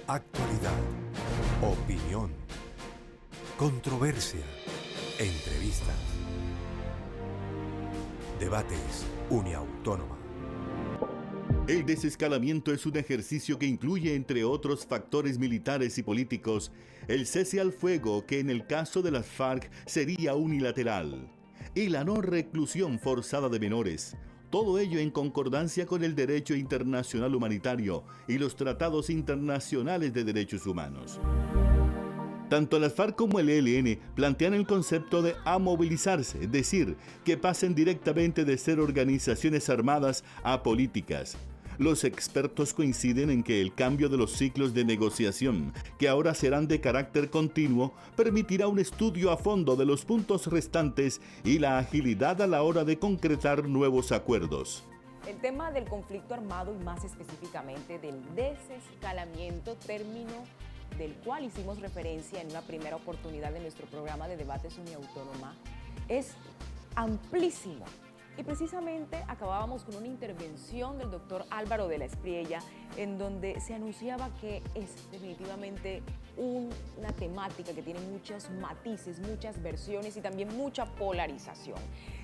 Actualidad, opinión, controversia, entrevistas, debates, Uniautónoma. El desescalamiento es un ejercicio que incluye, entre otros factores militares y políticos, el cese al fuego que en el caso de las FARC sería unilateral, y la no reclusión forzada de menores. Todo ello en concordancia con el derecho internacional humanitario y los tratados internacionales de derechos humanos. Tanto las FARC como el ELN plantean el concepto de amovilizarse, es decir, que pasen directamente de ser organizaciones armadas a políticas. Los expertos coinciden en que el cambio de los ciclos de negociación, que ahora serán de carácter continuo, permitirá un estudio a fondo de los puntos restantes y la agilidad a la hora de concretar nuevos acuerdos. El tema del conflicto armado y más específicamente del desescalamiento, término del cual hicimos referencia en una primera oportunidad de nuestro programa de debates Uniautónoma, es amplísimo. Y precisamente acabábamos con una intervención del doctor Álvaro de la Espriella, en donde se anunciaba que es definitivamente una temática que tiene muchos matices, muchas versiones y también mucha polarización.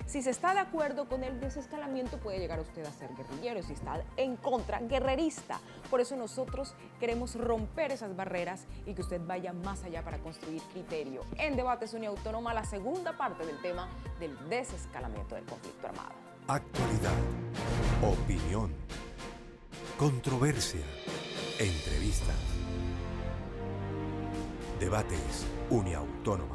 Si se está de acuerdo con el desescalamiento, puede llegar usted a ser guerrillero. Si está en contra, guerrerista. Por eso nosotros queremos romper esas barreras y que usted vaya más allá para construir criterio. En Debates Uniautónoma, la segunda parte del tema del desescalamiento del conflicto armado. Actualidad, opinión, controversia, entrevistas, debates, Uniautónoma.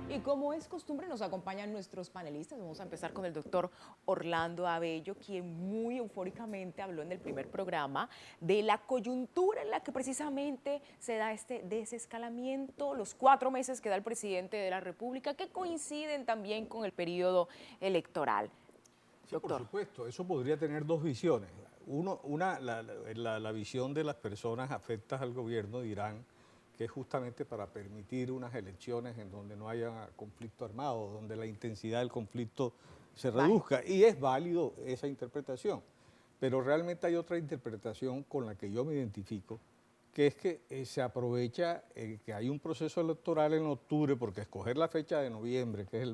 Y como es costumbre, nos acompañan nuestros panelistas. Vamos a empezar con el doctor Orlando Abello, quien muy eufóricamente habló en el primer programa de la coyuntura en la que precisamente se da este desescalamiento, los 4 meses que da el presidente de la República, que coinciden también con el periodo electoral. Sí, por supuesto, eso podría tener dos visiones. La visión de las personas afectas al gobierno dirán que es justamente para permitir unas elecciones en donde no haya conflicto armado, donde la intensidad del conflicto se reduzca. Y es válido esa interpretación. Pero realmente hay otra interpretación con la que yo me identifico, que es que se aprovecha que hay un proceso electoral en octubre, porque escoger la fecha de noviembre, que es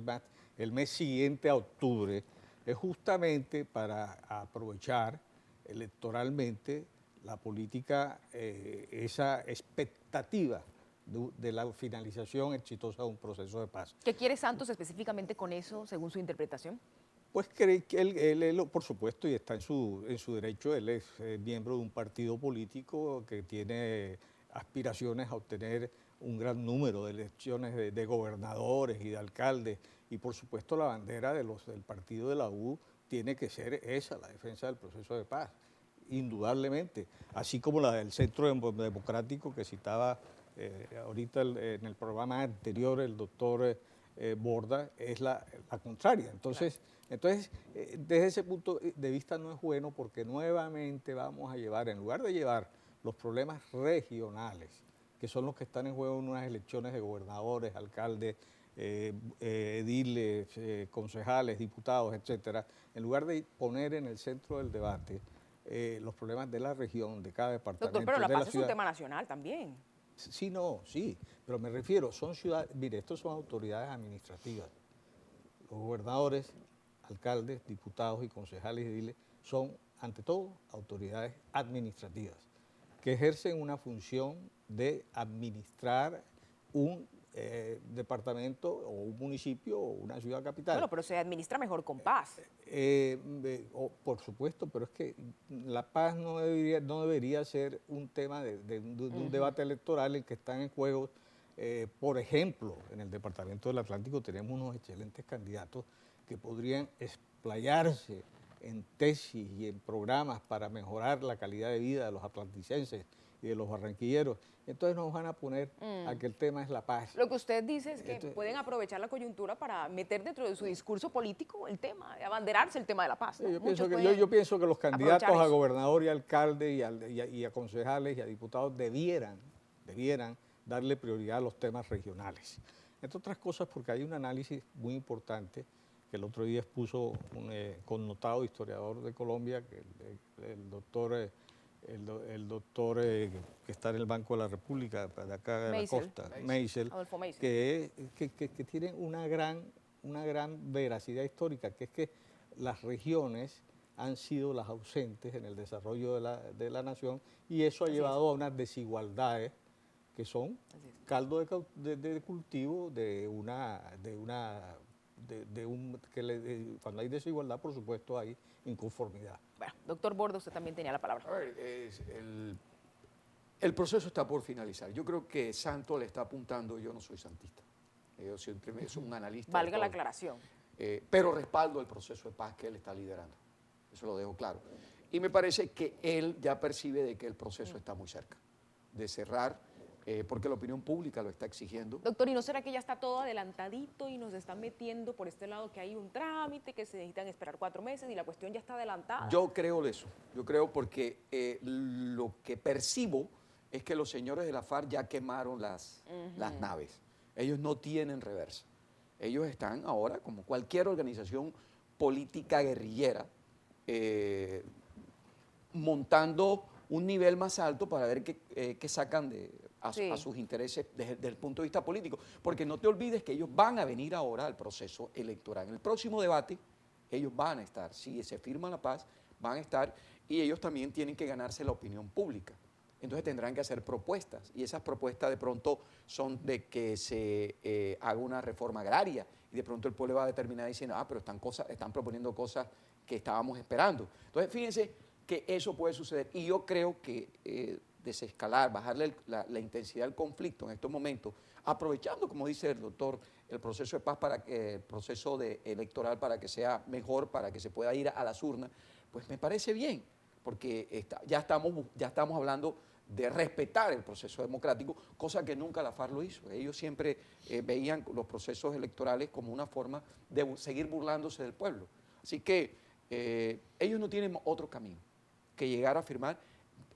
el mes siguiente a octubre, es justamente para aprovechar electoralmente la política, esa expectativa de la finalización exitosa de un proceso de paz. ¿Qué quiere Santos específicamente con eso, según su interpretación? Pues cree que él, por supuesto, y está en su derecho, él es miembro de un partido político que tiene aspiraciones a obtener un gran número de elecciones de gobernadores y de alcaldes, y por supuesto la bandera del partido de la U tiene que ser esa, la defensa del proceso de paz, indudablemente, así como la del Centro Democrático que citaba ahorita en el programa anterior el doctor Borda, es la contraria. Entonces, desde ese punto de vista no es bueno, porque nuevamente vamos a llevar, en lugar de llevar los problemas regionales, que son los que están en juego en unas elecciones de gobernadores, alcaldes, ediles, concejales, diputados, etcétera, en lugar de poner en el centro del debate los problemas de la región, de cada departamento. Doctor, pero la paz es un tema nacional también. Sí, pero me refiero, son ciudades, mire, estos son autoridades administrativas. Los gobernadores, alcaldes, diputados y concejales ediles son, ante todo, autoridades administrativas que ejercen una función de administrar un departamento o un municipio o una ciudad capital. Bueno, pero se administra mejor con paz. Por supuesto, pero es que la paz no debería ser un tema de un debate electoral en que están en juego. Por ejemplo, en el Departamento del Atlántico tenemos unos excelentes candidatos que podrían explayarse en tesis y en programas para mejorar la calidad de vida de los atlanticenses y de los barranquilleros. Entonces nos van a poner a que el tema es la paz. Lo que usted dice es que pueden aprovechar la coyuntura para meter dentro de su discurso político el tema, abanderarse el tema de la paz, ¿no? Yo pienso que los candidatos a gobernador y alcalde y a concejales y a diputados debieran darle prioridad a los temas regionales. Entre otras cosas porque hay un análisis muy importante que el otro día expuso un connotado historiador de Colombia, que el doctor el doctor que está en el Banco de la República, de acá de la Meisel. costa, Meisel, Adolfo Meisel. que tienen una gran veracidad histórica, que es que las regiones han sido las ausentes en el desarrollo de la nación, y eso ha Así llevado a unas desigualdades que son Así es. caldo de cultivo cuando hay desigualdad, por supuesto, hay inconformidad. Bueno, doctor Borda, usted también tenía la palabra. A ver, el proceso está por finalizar. Yo creo que Santos le está apuntando, yo no soy santista, yo siempre soy un analista. Valga la aclaración. Pero respaldo el proceso de paz que él está liderando. Eso lo dejo claro. Y me parece que él ya percibe de que el proceso está muy cerca de cerrar, porque la opinión pública lo está exigiendo. Doctor, ¿y no será que ya está todo adelantadito y nos están metiendo por este lado que hay un trámite, que se necesitan esperar 4 meses y la cuestión ya está adelantada? Yo creo eso. Yo creo porque lo que percibo es que los señores de la FARC ya quemaron las naves. Ellos no tienen reversa. Ellos están ahora, como cualquier organización política guerrillera, montando un nivel más alto para ver qué sacan a sus intereses desde el punto de vista político. Porque no te olvides que ellos van a venir ahora al proceso electoral. En el próximo debate, ellos van a estar. Si se firma la paz, van a estar, y ellos también tienen que ganarse la opinión pública. Entonces tendrán que hacer propuestas, y esas propuestas de pronto son de que se haga una reforma agraria, y de pronto el pueblo va a determinar diciendo, pero están proponiendo cosas que estábamos esperando. Entonces fíjense que eso puede suceder, y yo creo que desescalar, bajarle la intensidad del conflicto en estos momentos, aprovechando, como dice el doctor, el proceso de paz, el proceso electoral para que sea mejor, para que se pueda ir a las urnas, pues me parece bien, porque ya estamos hablando de respetar el proceso democrático, cosa que nunca la FARC lo hizo. Ellos siempre veían los procesos electorales como una forma de seguir burlándose del pueblo. Así que ellos no tienen otro camino que llegar a firmar.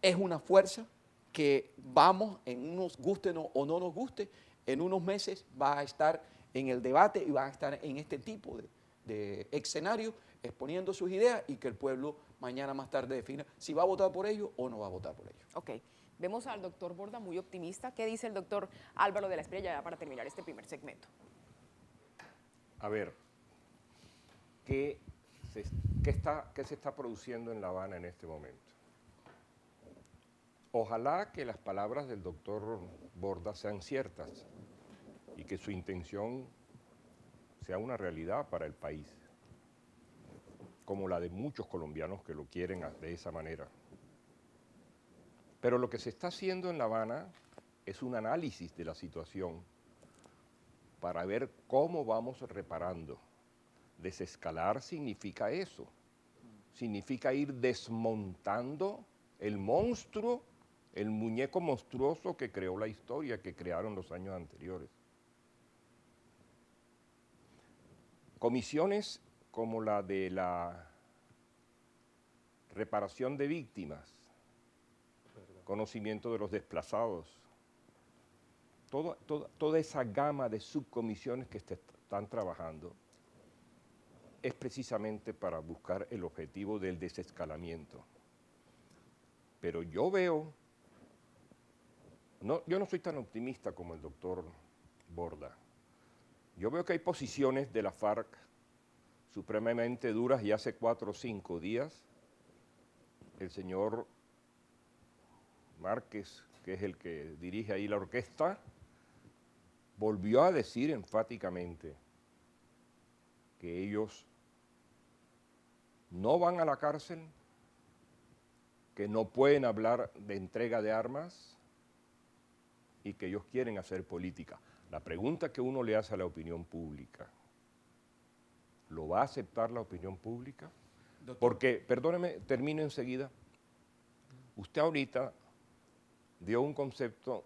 Es una fuerza que vamos, nos guste o no nos guste, en unos meses va a estar en el debate y va a estar en este tipo de escenario exponiendo sus ideas, y que el pueblo mañana más tarde defina si va a votar por ellos o no va a votar por ellos. Ok, vemos al doctor Borda muy optimista. ¿Qué dice el doctor Álvaro de la Espriella ya para terminar este primer segmento? A ver, ¿qué se está produciendo en La Habana en este momento? Ojalá que las palabras del doctor Borda sean ciertas y que su intención sea una realidad para el país, como la de muchos colombianos que lo quieren de esa manera. Pero lo que se está haciendo en La Habana es un análisis de la situación para ver cómo vamos reparando. Desescalar significa eso, significa ir desmontando el monstruo, el muñeco monstruoso que creó la historia, que crearon los años anteriores. Comisiones como la de la reparación de víctimas, conocimiento de los desplazados, toda esa gama de subcomisiones que están trabajando es precisamente para buscar el objetivo del desescalamiento. Pero yo veo, yo no soy tan optimista como el doctor Borda. Yo veo que hay posiciones de la FARC supremamente duras, y hace 4 o 5 días el señor Márquez, que es el que dirige ahí la orquesta, volvió a decir enfáticamente que ellos no van a la cárcel, que no pueden hablar de entrega de armas y que ellos quieren hacer política. La pregunta que uno le hace a la opinión pública, ¿lo va a aceptar la opinión pública? Doctor. Porque, perdóneme, termino enseguida. Usted ahorita dio un concepto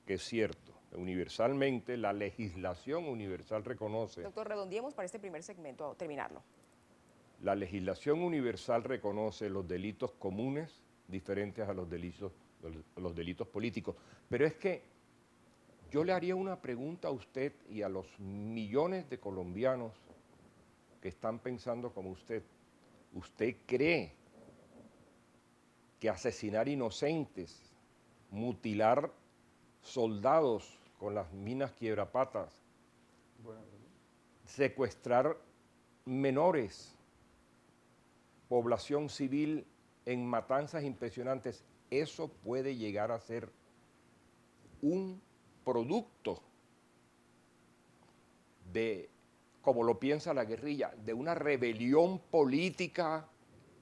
que es cierto. Universalmente, la legislación universal reconoce... Doctor, redondeemos para este primer segmento, a terminarlo. La legislación universal reconoce los delitos comunes diferentes a los delitos políticos. Pero es que yo le haría una pregunta a usted y a los millones de colombianos que están pensando como usted. ¿Usted cree que asesinar inocentes, mutilar soldados con las minas quiebrapatas, secuestrar menores, población civil en matanzas impresionantes, eso puede llegar a ser un producto de, como lo piensa la guerrilla, de una rebelión política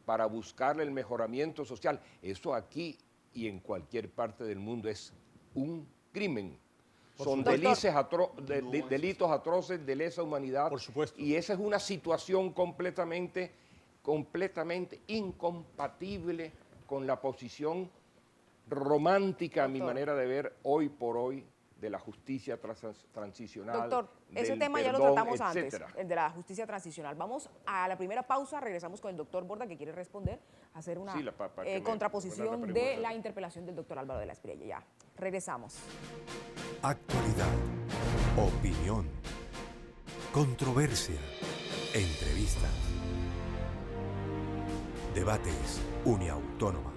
para buscarle el mejoramiento social. Eso aquí y en cualquier parte del mundo es un crimen. Son delitos atroces de lesa humanidad. Por supuesto. Y esa es una situación completamente incompatible con la posición romántica, a mi manera de ver, hoy por hoy, de la justicia transicional. Doctor, ese tema ya lo tratamos antes, el de la justicia transicional. Vamos a la primera pausa, regresamos con el doctor Borda, que quiere responder, hacer una contraposición de la interpelación del doctor Álvaro de la Espriella. Ya, regresamos. Actualidad, opinión, controversia, entrevistas, debates, Uniautónoma.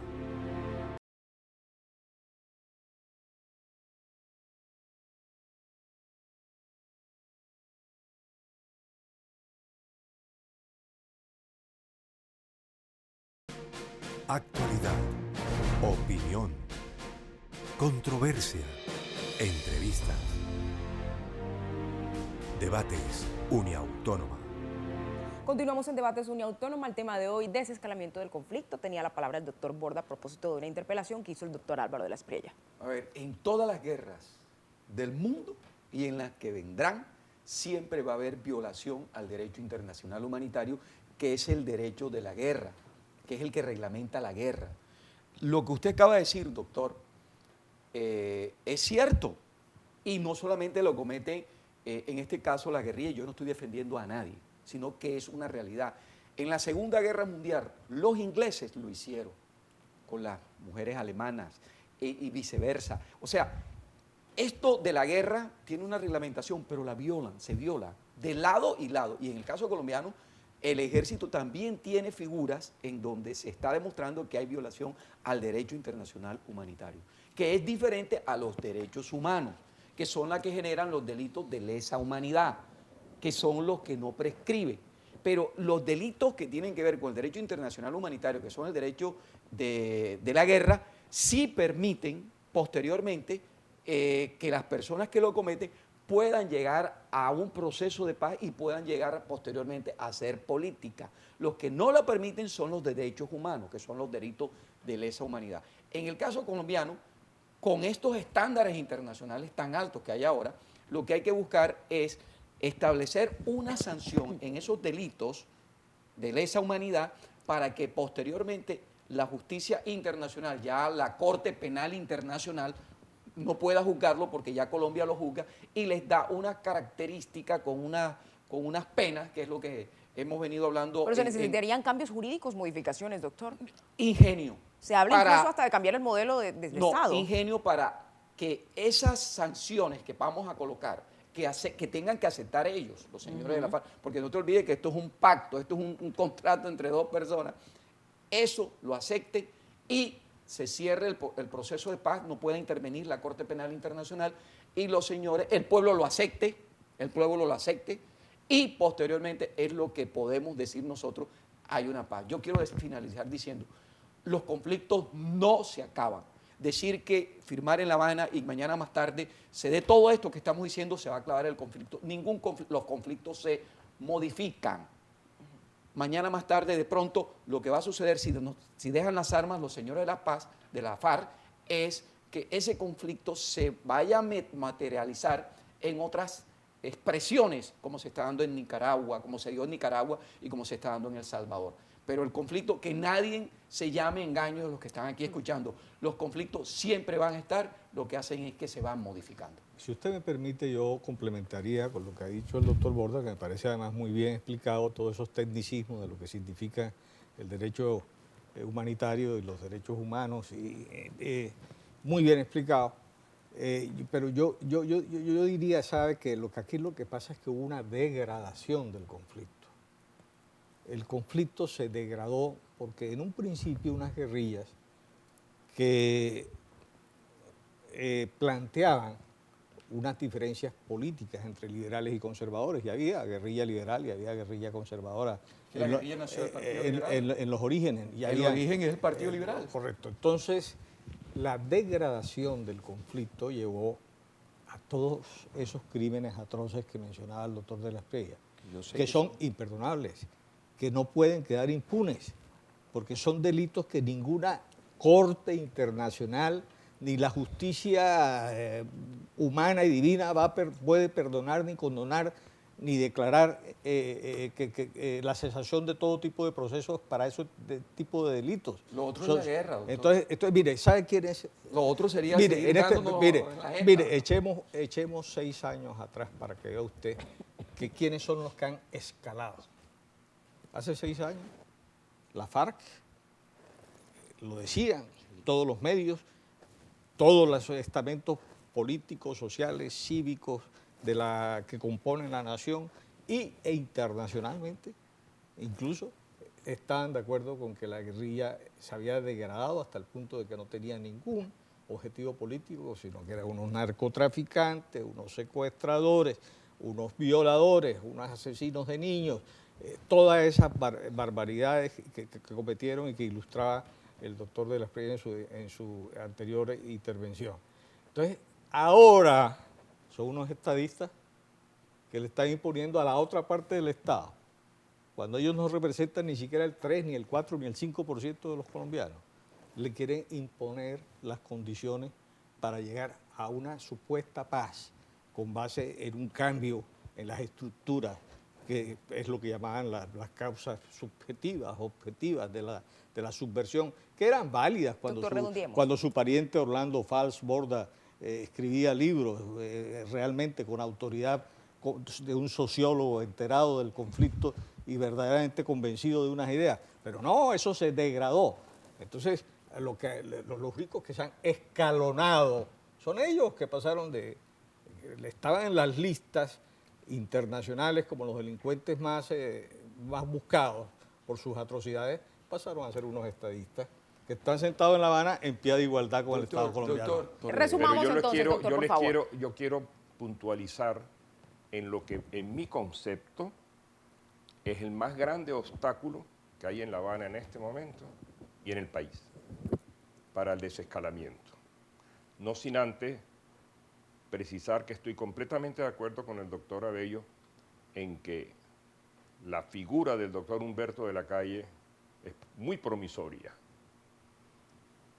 Actualidad, opinión, controversia, entrevistas, debates, Uniautónoma. Continuamos en Debates Uniautónoma. El tema de hoy, desescalamiento del conflicto. Tenía la palabra el doctor Borda a propósito de una interpelación que hizo el doctor Álvaro de la Espriella. A ver, en todas las guerras del mundo y en las que vendrán, siempre va a haber violación al derecho internacional humanitario, que es el derecho de la guerra, que es el que reglamenta la guerra. Lo que usted acaba de decir, doctor, es cierto, y no solamente lo comete en este caso la guerrilla. Yo no estoy defendiendo a nadie, sino que es una realidad. En la Segunda Guerra Mundial, los ingleses lo hicieron con las mujeres alemanas y viceversa. O sea, esto de la guerra tiene una reglamentación, pero la violan, se viola de lado y lado. Y en el caso colombiano, el ejército también tiene figuras en donde se está demostrando que hay violación al derecho internacional humanitario, que es diferente a los derechos humanos, que son las que generan los delitos de lesa humanidad, que son los que no prescriben. Pero los delitos que tienen que ver con el derecho internacional humanitario, que son el derecho de la guerra, sí permiten posteriormente que las personas que lo cometen puedan llegar a un proceso de paz y puedan llegar posteriormente a hacer política. Los que no la permiten son los derechos humanos, que son los delitos de lesa humanidad. En el caso colombiano, con estos estándares internacionales tan altos que hay ahora, lo que hay que buscar es establecer una sanción en esos delitos de lesa humanidad para que posteriormente la justicia internacional, ya la Corte Penal Internacional, no pueda juzgarlo porque ya Colombia lo juzga y les da una característica con unas penas, que es lo que hemos venido hablando. Pero se necesitarían cambios jurídicos, modificaciones, doctor. Ingenio. Se habla incluso hasta de cambiar el modelo de Estado. Ingenio para que esas sanciones que vamos a colocar, que tengan que aceptar ellos, los señores de la FARC, porque no te olvides que esto es un pacto, esto es un contrato entre dos personas, eso lo acepten y se cierre el proceso de paz, no puede intervenir la Corte Penal Internacional y los señores, el pueblo lo acepte y posteriormente es lo que podemos decir nosotros, hay una paz. Yo quiero finalizar diciendo, los conflictos no se acaban. Decir que firmar en La Habana y mañana más tarde se dé todo esto que estamos diciendo, se va a acabar el conflicto. Los conflictos se modifican. Mañana más tarde, de pronto, lo que va a suceder si dejan las armas los señores de la paz, de la FARC, es que ese conflicto se vaya a materializar en otras expresiones, como se está dando en Nicaragua, como se dio en Nicaragua y como se está dando en El Salvador. Pero el conflicto, que nadie se llame engaño de los que están aquí escuchando, los conflictos siempre van a estar, lo que hacen es que se van modificando. Si usted me permite, yo complementaría con lo que ha dicho el doctor Borda, que me parece además muy bien explicado todos esos tecnicismos de lo que significa el derecho humanitario y los derechos humanos, y muy bien explicado. Pero yo diría, ¿sabe?, que aquí lo que pasa es que hubo una degradación del conflicto. El conflicto se degradó porque en un principio unas guerrillas que planteaban unas diferencias políticas entre liberales y conservadores. Y había guerrilla liberal y había guerrilla conservadora. La guerrilla nació del Partido Liberal. En los orígenes. Y El origen es el Partido Liberal. Correcto. Entonces, la degradación del conflicto llevó a todos esos crímenes atroces que mencionaba el doctor de la Espriella, que son imperdonables, que no pueden quedar impunes, porque son delitos que ninguna corte internacional ni la justicia humana y divina puede perdonar ni condonar ni declarar la cesación de todo tipo de procesos para ese tipo de delitos. Lo otro es la guerra, doctor. Entonces, mire, ¿sabe quién es? Lo otro sería Mire, seguir dándonos en la agenda. mire, echemos 6 años atrás para que vea usted que quiénes son los que han escalado. Hace 6 años, la FARC, lo decían todos los medios, todos los estamentos políticos, sociales, cívicos que componen la nación e internacionalmente, incluso estaban de acuerdo con que la guerrilla se había degradado hasta el punto de que no tenía ningún objetivo político, sino que eran unos narcotraficantes, unos secuestradores, unos violadores, unos asesinos de niños, todas esas barbaridades que cometieron y que ilustraba el doctor de la Espriella en su anterior intervención. Entonces, ahora son unos estadistas que le están imponiendo a la otra parte del Estado, cuando ellos no representan ni siquiera el 3, ni el 4, ni el 5% de los colombianos, le quieren imponer las condiciones para llegar a una supuesta paz con base en un cambio en las estructuras, que es lo que llamaban las causas subjetivas, objetivas de la subversión, que eran válidas cuando su pariente Orlando Fals Borda escribía libros realmente con autoridad de un sociólogo enterado del conflicto y verdaderamente convencido de unas ideas. Pero no, eso se degradó. Entonces, los ricos que se han escalonado son ellos que pasaron estaban en las listas internacionales como los delincuentes más buscados por sus atrocidades, pasaron a ser unos estadistas que están sentados en La Habana en pie de igualdad con el Estado colombiano. Resumamos entonces, doctor, por favor. Yo quiero puntualizar en lo que en mi concepto es el más grande obstáculo que hay en La Habana en este momento y en el país para el desescalamiento. No sin antes precisar que estoy completamente de acuerdo con el doctor Abello en que la figura del doctor Humberto de la Calle es muy promisoria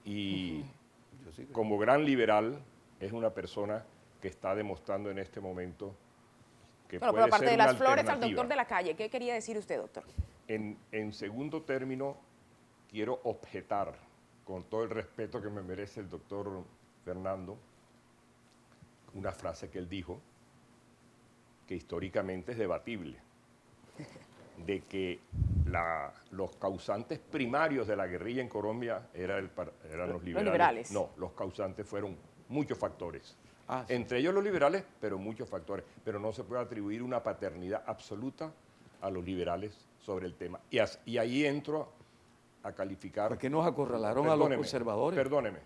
y como gran liberal es una persona que está demostrando en este momento que bueno, puede pero aparte ser de una las flores al alternativa. doctor de la Calle, ¿qué quería decir usted, doctor? En segundo término, quiero objetar, con todo el respeto que me merece el doctor Fernando, una frase que él dijo, que históricamente es debatible, de que los causantes primarios de la guerrilla en Colombia eran los liberales. No, los causantes fueron muchos factores. Sí. Entre ellos los liberales, pero muchos factores. Pero no se puede atribuir una paternidad absoluta a los liberales sobre el tema. Y ahí entro a calificar... ¿Por qué nos acorralaron a los conservadores? Perdóneme.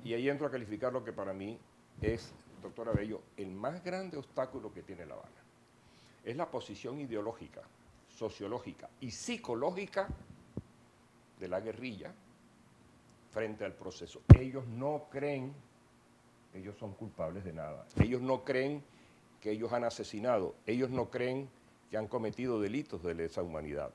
Y ahí entro a calificar lo que para mí es, doctor Abello, el más grande obstáculo que tiene La Habana. Es la posición ideológica, sociológica y psicológica de la guerrilla frente al proceso. Ellos no creen que ellos son culpables de nada. Ellos no creen que ellos han asesinado. Ellos no creen que han cometido delitos de lesa humanidad.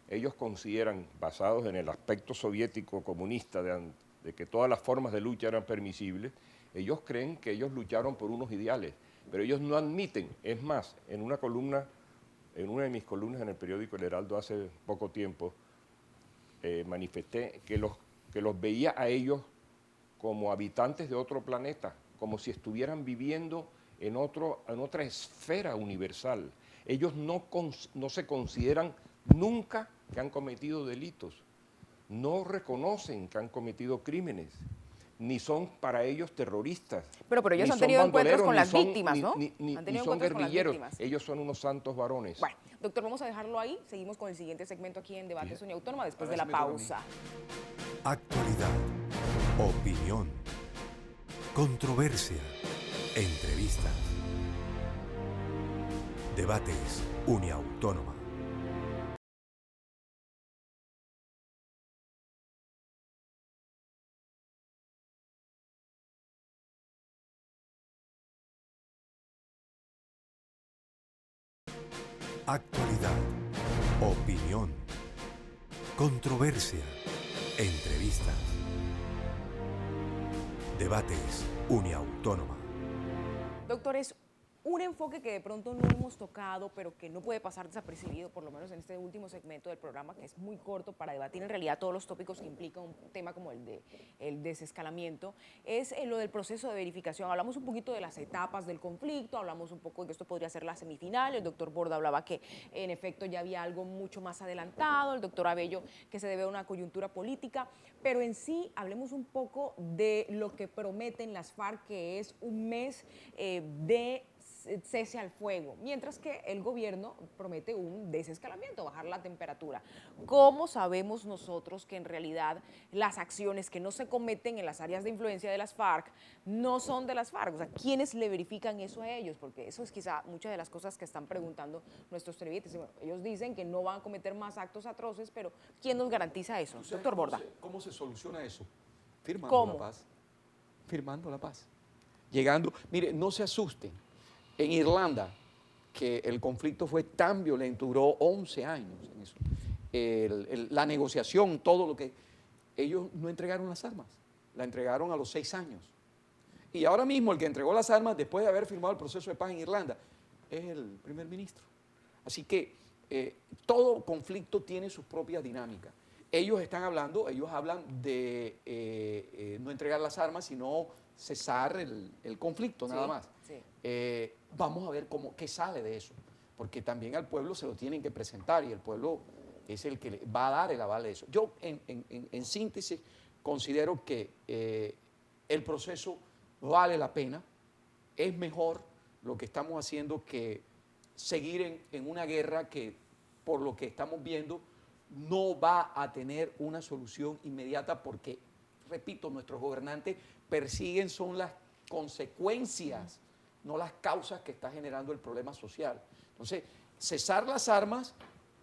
Ellos consideran, basados en el aspecto soviético comunista de que todas las formas de lucha eran permisibles, ellos creen que ellos lucharon por unos ideales, pero ellos no admiten. Es más, en una de mis columnas en el periódico El Heraldo hace poco tiempo, manifesté que los veía a ellos como habitantes de otro planeta, como si estuvieran viviendo en otra esfera universal. Ellos no se consideran nunca que han cometido delitos, no reconocen que han cometido crímenes, ni son para ellos terroristas. Pero ellos han tenido encuentros con las víctimas, ¿no? Ni son guerrilleros, ellos son unos santos varones. Bueno, doctor, vamos a dejarlo ahí. Seguimos con el siguiente segmento aquí en Debates Uniautónoma después de la pausa. Actualidad. opinión, controversia, entrevista. Debates Uniautónoma. Actualidad, opinión, controversia, entrevista. Debates Uniautónoma. Doctores, un enfoque que de pronto no hemos tocado, pero que no puede pasar desapercibido, por lo menos en este último segmento del programa, que es muy corto para debatir en realidad todos los tópicos que implica un tema como el desescalamiento, es lo del proceso de verificación. Hablamos un poquito de las etapas del conflicto, hablamos un poco de que esto podría ser la semifinal, el doctor Borda hablaba que en efecto ya había algo mucho más adelantado, el doctor Abello que se debe a una coyuntura política, pero en sí hablemos un poco de lo que prometen las FARC, que es un mes de cese al fuego, mientras que el gobierno promete un desescalamiento, bajar la temperatura. ¿Cómo sabemos nosotros que en realidad las acciones que no se cometen en las áreas de influencia de las FARC no son de las FARC? O sea, ¿quiénes le verifican eso a ellos? Porque eso es quizá muchas de las cosas que están preguntando nuestros televidentes. Bueno, ellos dicen que no van a cometer más actos atroces, pero ¿quién nos garantiza eso? Doctor Borda. ¿Cómo se soluciona eso? Firmando ¿Cómo? la paz. Firmando la paz. Llegando, mire, no se asusten. En Irlanda, que el conflicto fue tan violento, duró 11 años en eso. La negociación, todo lo que... Ellos no entregaron las armas, la entregaron a los 6 años. Y ahora mismo el que entregó las armas, después de haber firmado el proceso de paz en Irlanda, es el primer ministro. Así que todo conflicto tiene sus propias dinámicas. Ellos hablan de no entregar las armas, sino cesar el conflicto, nada más. Sí. Vamos a ver qué sale de eso, porque también al pueblo se lo tienen que presentar y el pueblo es el que va a dar el aval de eso. Yo, en síntesis, considero que el proceso vale la pena, es mejor lo que estamos haciendo que seguir en una guerra que, por lo que estamos viendo, no va a tener una solución inmediata porque, repito, nuestros gobernantes persiguen son las consecuencias, no las causas que está generando el problema social. Entonces, cesar las armas,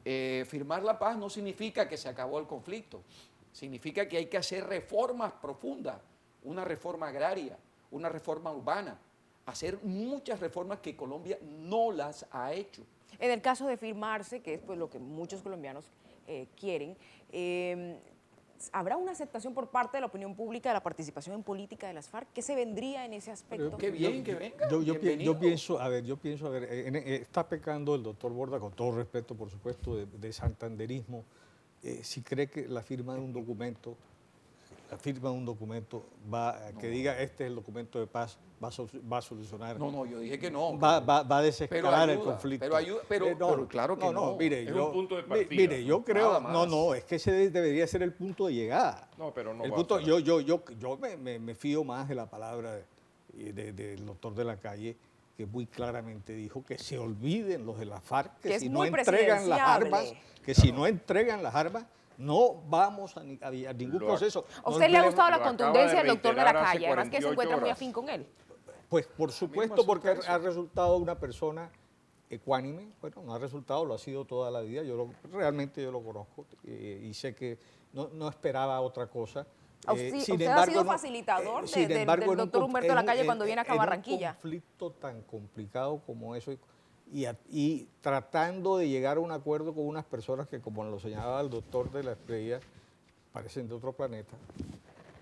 firmar la paz no significa que se acabó el conflicto, significa que hay que hacer reformas profundas, una reforma agraria, una reforma urbana, hacer muchas reformas que Colombia no las ha hecho. En el caso de firmarse, que es pues lo que muchos colombianos quieren, ¿habrá una aceptación por parte de la opinión pública de la participación en política de las FARC? ¿Qué se vendría en ese aspecto? Qué bien que venga. Yo pienso, está pecando el doctor Borda, con todo respeto, por supuesto, de santanderismo, si cree que la firma de un documento, que diga este es el documento de paz, va a solucionar. No, yo dije que no. Va a desescalar el conflicto. Pero claro que no. Mire, Es un punto de partida. Mire, yo creo, Nada más. es que ese debería ser el punto de llegada. No, pero no El va punto, a ser. yo me fío más de la palabra del doctor de la Calle, que muy claramente dijo que se olviden los de la FARC, Que es si no muy entregan las presidenciable. armas, que si no entregan las armas, no vamos a ningún proceso. ¿A No usted le ha olvidemos- gustado la lo acaba contundencia de del doctor de la reiterar hace Calle? Además que se 48 encuentra muy horas. afín con él. Pues por supuesto, porque ha resultado una persona ecuánime. Bueno, no ha resultado, lo ha sido toda la vida. Realmente yo lo conozco y sé que no esperaba otra cosa. Usted Sin ha embargo, sido no- facilitador sin del embargo, en un doctor conf- Humberto de la en- Calle en- cuando viene acá a en un Barranquilla. conflicto tan complicado como eso y tratando de llegar a un acuerdo con unas personas que, como lo señalaba el doctor de la Estrella, parecen de otro planeta.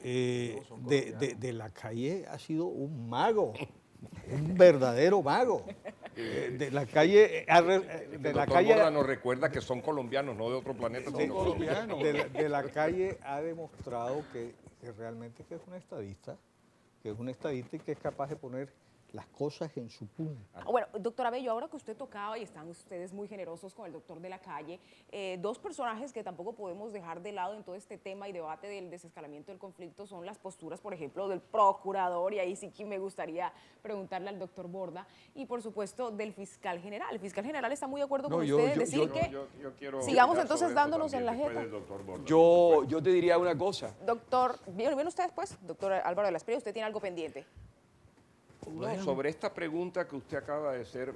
De la Calle ha sido un mago, un verdadero mago. De la Calle, El doctor Borda nos recuerda que son colombianos, no de otro planeta. sino de la Calle ha demostrado que realmente que es un estadista y que es capaz de poner las cosas en su punto. Bueno, doctora Bello, ahora que usted tocaba y están ustedes muy generosos con el doctor de la calle, dos personajes que tampoco podemos dejar de lado en todo este tema y debate del desescalamiento del conflicto son las posturas, por ejemplo, del procurador, y ahí sí que me gustaría preguntarle al doctor Borda, y por supuesto del fiscal general. El fiscal general está muy de acuerdo con ustedes en decir que yo quiero sigamos opinar entonces sobre eso dándonos en la también, jeta. después del doctor Borda, Yo te diría una cosa. Doctor, ¿viene usted después? Doctor Álvaro de la Espriella, ¿usted tiene algo pendiente? No, sobre esta pregunta que usted acaba de hacer,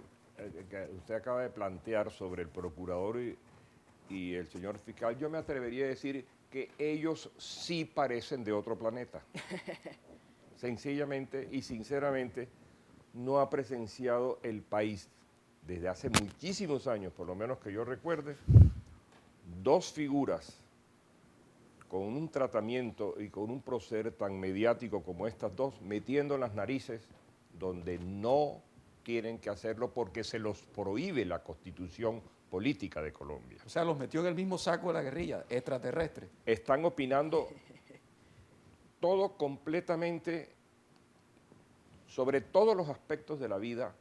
que usted acaba de plantear sobre el procurador y el señor fiscal, yo me atrevería a decir que ellos sí parecen de otro planeta. Sencillamente y sinceramente no ha presenciado el país desde hace muchísimos años, por lo menos que yo recuerde, dos figuras con un tratamiento y con un proceder tan mediático como estas dos, metiendo las narices donde no quieren que hacerlo porque se los prohíbe la Constitución política de Colombia. O sea, los metió en el mismo saco de la guerrilla, extraterrestre. Están opinando todo completamente sobre todos los aspectos de la vida,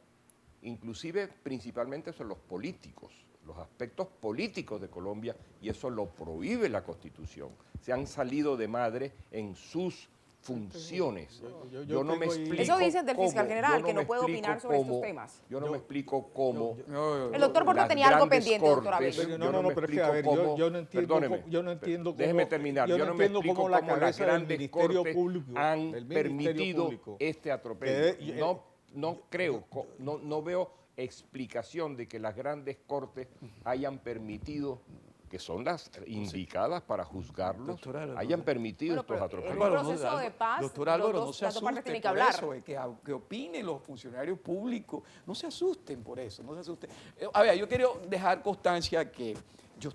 inclusive principalmente sobre los políticos, los aspectos políticos de Colombia, y eso lo prohíbe la Constitución. Se han salido de madre en sus funciones. Yo no me explico. Eso dicen del fiscal general, yo que no me puede explico opinar sobre estos cómo- temas. Yo no me explico cómo. El doctor Borda las tenía algo grandes pendiente, doctora cortes, Bello. No, yo no, me pero es que, explico a ver, cómo- yo no entiendo perdóneme, cómo- yo no entiendo cómo- déjeme terminar. yo Yo no no me entiendo explico cómo la cómo las cabeza del grandes Ministerio cortes Público, han del Ministerio permitido Público, este atropello. que- No creo, no veo explicación de que las grandes cortes hayan permitido, que son las indicadas para juzgarlos, Doctora, no, hayan permitido Bueno, estos pero atropellos. en un proceso de paz, doctor Álvaro, los no dos- se las dos partes asusten tienen que por hablar. eso, que opinen los funcionarios públicos, no se asusten por eso, no se asusten. A ver, yo quiero dejar constancia que yo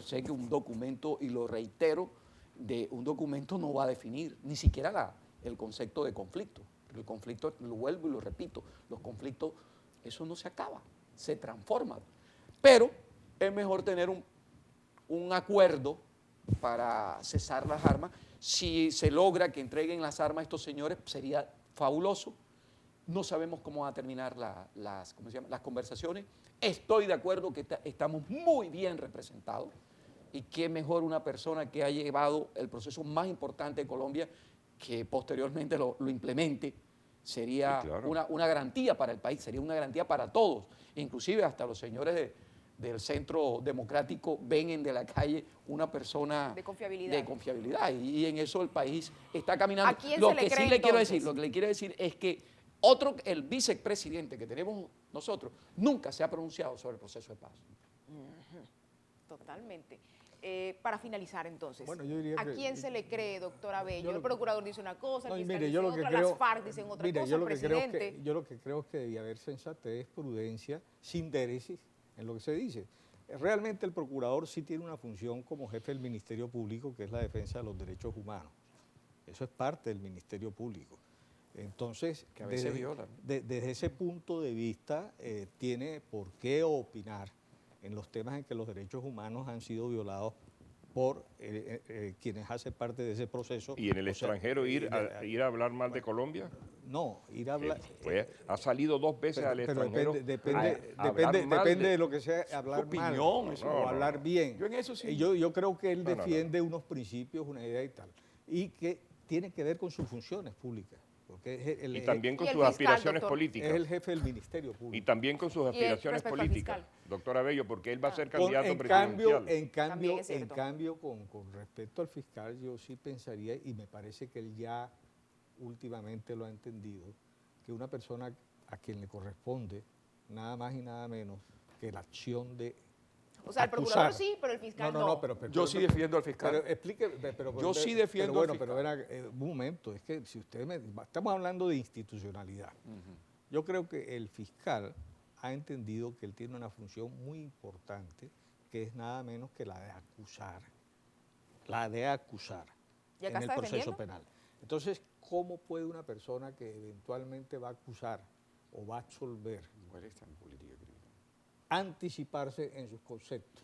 sé que un documento, y lo reitero, de un documento no va a definir ni siquiera el concepto de conflicto. El conflicto, lo vuelvo y lo repito, los conflictos, eso no se acaba, se transforma. Pero es mejor tener un acuerdo para cesar las armas. Si se logra que entreguen las armas a estos señores, sería fabuloso. No sabemos cómo van a terminar las conversaciones. Estoy de acuerdo que estamos muy bien representados, y qué mejor una persona que ha llevado el proceso más importante de Colombia, que posteriormente lo implemente. Sería Sí, claro. una garantía para el país, sería una garantía para todos, inclusive hasta los señores del Centro Democrático ven en De la Calle una persona De confiabilidad. y en eso el país está caminando. ¿A quién Lo se le que sí cree, le quiero entonces? decir, lo que le quiero decir es que el vicepresidente que tenemos nosotros nunca se ha pronunciado sobre el proceso de paz. Totalmente. Para finalizar entonces, Bueno, yo diría ¿a que- quién se le cree, doctora Bello? yo lo El que- procurador dice una cosa, No, el y fiscal mire, dice yo lo que otra, creo, las FARC dicen otra mire, cosa, yo el lo que creo presidente. yo lo que creo es que debía haber sensatez, prudencia, sinderesis en lo que se dice. Realmente el procurador sí tiene una función como jefe del Ministerio Público, que es la defensa de los derechos humanos. Eso es parte del Ministerio Público. Entonces, Que a veces violan. desde ese punto de vista, tiene por qué opinar en los temas en que los derechos humanos han sido violados por quienes hacen parte de ese proceso. Y en el O sea, extranjero ir a hablar mal de Colombia. No, ir a hablar... Ha salido 2 veces al extranjero. a hablar mal depende de lo que sea hablar mal opinión, eso o hablar bien. Yo en eso sí. Yo creo que él No, no, defiende unos principios, una idea y tal, y que tiene que ver con sus funciones públicas, porque Y también con Y el sus fiscal, aspiraciones doctor. políticas. es el jefe del Ministerio Y Público. también con sus aspiraciones respecto al políticas, fiscal. doctora Bello, porque él va a ser Con- candidato en presidencial. También es cierto. con respecto al fiscal, yo sí pensaría, y me parece que él ya últimamente lo ha entendido, que una persona a quien le corresponde nada más y nada menos que la acción de O sea, el procurador acusar. sí, pero el fiscal no. pero Yo sí defiendo al fiscal. Pero explique, pero, Yo sí defiendo pero al bueno, pero era, un momento, es que si usted estamos hablando de institucionalidad. Yo creo que el fiscal ha entendido que él tiene una función muy importante, que es nada menos que la de acusar ¿Y acá en el está proceso defendiendo? penal. Entonces, ¿cómo puede una persona que eventualmente va a acusar o va a absolver anticiparse en sus conceptos?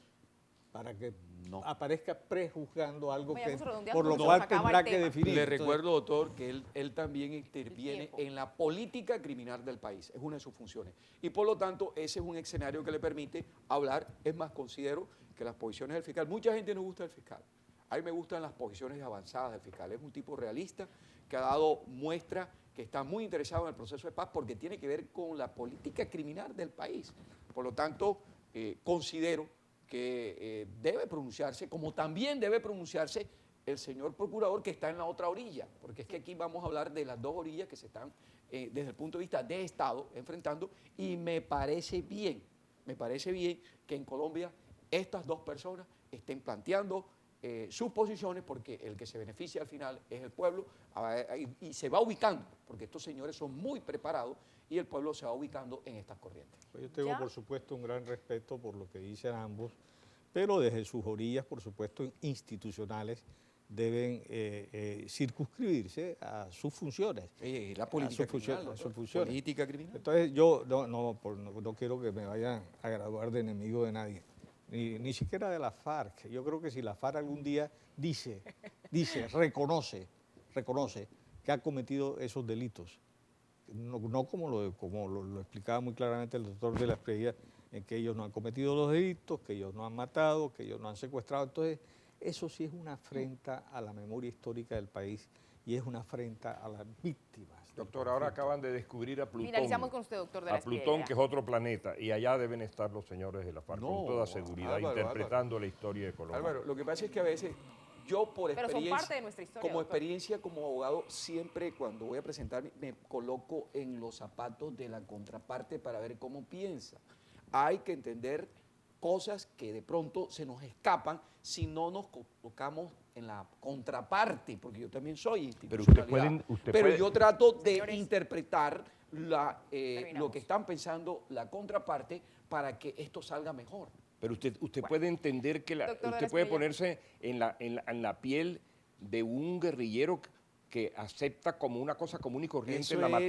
para que No. aparezca prejuzgando algo que, Vayamos redondeando por lo porque cual se nos acaba tendrá el que tema. definir. Le Entonces, recuerdo, doctor, que él también interviene tiempo. en la política criminal del país, es una de sus funciones. Y por lo tanto, ese es un escenario que le permite hablar. Es más, considero que las posiciones del fiscal, mucha gente no gusta del fiscal. A mí me gustan las posiciones avanzadas del fiscal. Es un tipo realista que ha dado muestra que está muy interesado en el proceso de paz porque tiene que ver con la política criminal del país. Por lo tanto, considero que debe pronunciarse, como también debe pronunciarse el señor procurador que está en la otra orilla, porque es que aquí vamos a hablar de las dos orillas que se están, desde el punto de vista de Estado, enfrentando, y me parece bien que en Colombia estas dos personas estén planteando sus posiciones, porque el que se beneficia al final es el pueblo, y se va ubicando, porque estos señores son muy preparados y el pueblo se va ubicando en estas corrientes. Pues yo tengo, ¿Ya? por supuesto, un gran respeto por lo que dicen ambos, pero desde sus orillas, por supuesto, institucionales, deben circunscribirse a sus funciones. La política a su función- criminal, a sus doctor. funciones. Política criminal. Entonces yo no quiero que me vayan a graduar de enemigo de nadie, ni siquiera de la FARC. Yo creo que si la FARC algún día reconoce que ha cometido esos delitos, no como lo explicaba muy claramente el doctor de la Espriella, en que ellos no han cometido los delitos, que ellos no han matado, que ellos no han secuestrado. Entonces, eso sí es una afrenta a la memoria histórica del país y es una afrenta a las víctimas. del Doctor, ahora conflicto. acaban de descubrir a Plutón. Finalizamos con usted, doctor de la A Plutón, Espriella. que es otro planeta, y allá deben estar los señores de la FARC, No, con toda seguridad, Álvaro, interpretando la historia de Colombia. Álvaro, lo que pasa es que a veces yo por Pero son experiencia, parte de nuestra historia, como doctor. experiencia como abogado, siempre cuando voy a presentarme me coloco en los zapatos de la contraparte para ver cómo piensa. Hay que entender cosas que de pronto se nos escapan si no nos colocamos en la contraparte, porque yo también soy institucionalidad. Pero yo trato de Señores, interpretar lo terminamos. que están pensando la contraparte para que esto salga mejor. Pero usted puede entender que Doctor de la usted puede Espriella. ponerse en la piel de un guerrillero que acepta como una cosa común y corriente Eso la es-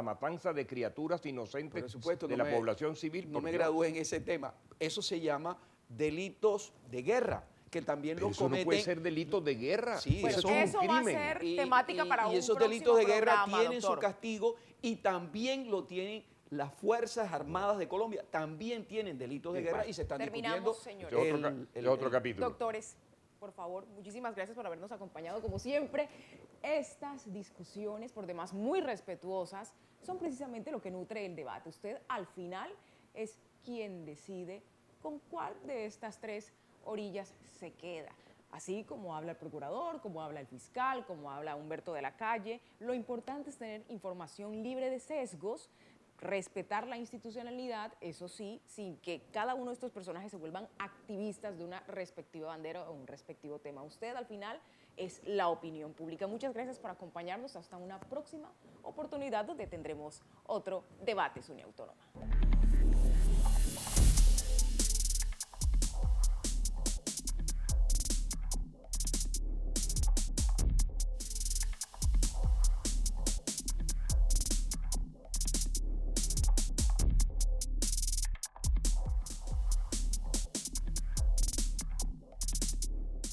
matanza de criaturas inocentes Por supuesto, de no la me- población civil. No por me Dios. gradué en ese tema. Eso se llama delitos de guerra, que también Pero los eso cometen. no puede ser delito de guerra. Sí, Bueno, eso es eso un va a crimen. ser temática para un esos próximo delitos de guerra programa, tienen doctor. su castigo y también lo tienen las Fuerzas Armadas de Colombia. También tienen delitos de guerra y se están Terminamos, discutiendo. señores. Ese es otro capítulo. Doctores, por favor, muchísimas gracias por habernos acompañado. Como siempre, estas discusiones, por demás muy respetuosas, son precisamente lo que nutre el debate. Usted, al final, es quien decide con cuál de estas tres orillas se queda. Así como habla el procurador, como habla el fiscal, como habla Humberto de la Calle. Lo importante es tener información libre de sesgos, respetar la institucionalidad, eso sí, sin que cada uno de estos personajes se vuelvan activistas de una respectiva bandera o un respectivo tema. Usted, al final, es la opinión pública. Muchas gracias por acompañarnos. Hasta una próxima oportunidad donde tendremos otro debate Uniautónoma.